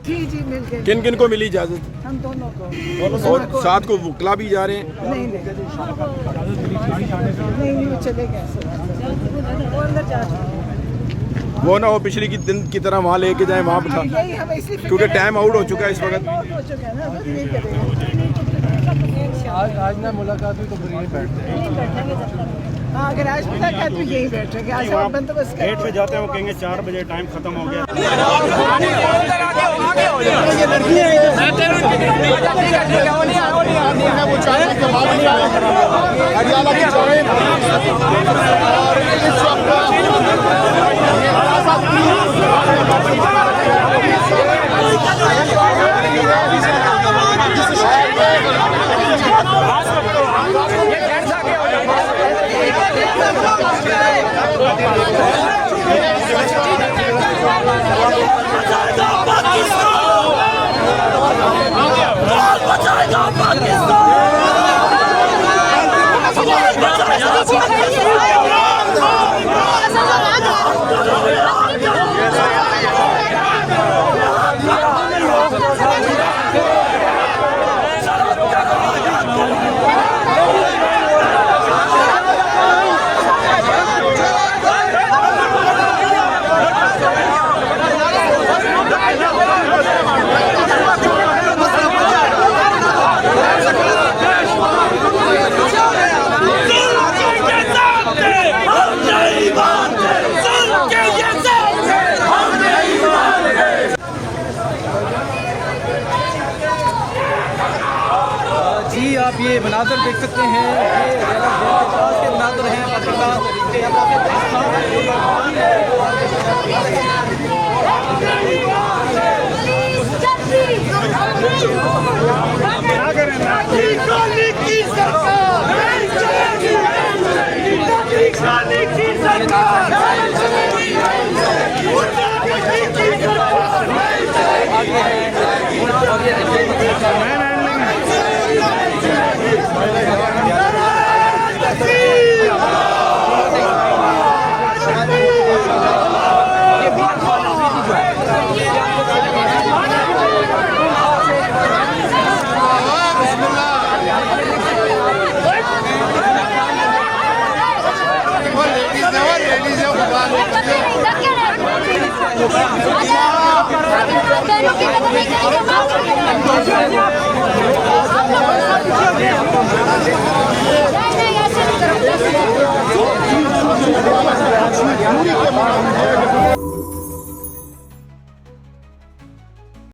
जी जी मिल गए। किन किन को मिली इजाजत? हम दोनों को। और साथ को वकला भी जा रहे हैं? नहीं वो चले गए, वो अंदर जा चुके। वो ना हो पिछली की दिन की तरह वहाँ लेके जाए वहाँ बिठा, क्योंकि टाइम आउट हो चुका है इस वक्त। आज ना मुलाकात हुई तो फिर यहीं बैठते हैं। हाँ अगर आज मुलाकात हुई यहीं बैठेंगे। आज हम बंदोबस्त गेट पे जाते हैं, वो कहेंगे 4 बजे टाइम खत्म हो गया। जी आप ये मनाजर देख सकते हैं, ये के मनाजर हैं Ladies,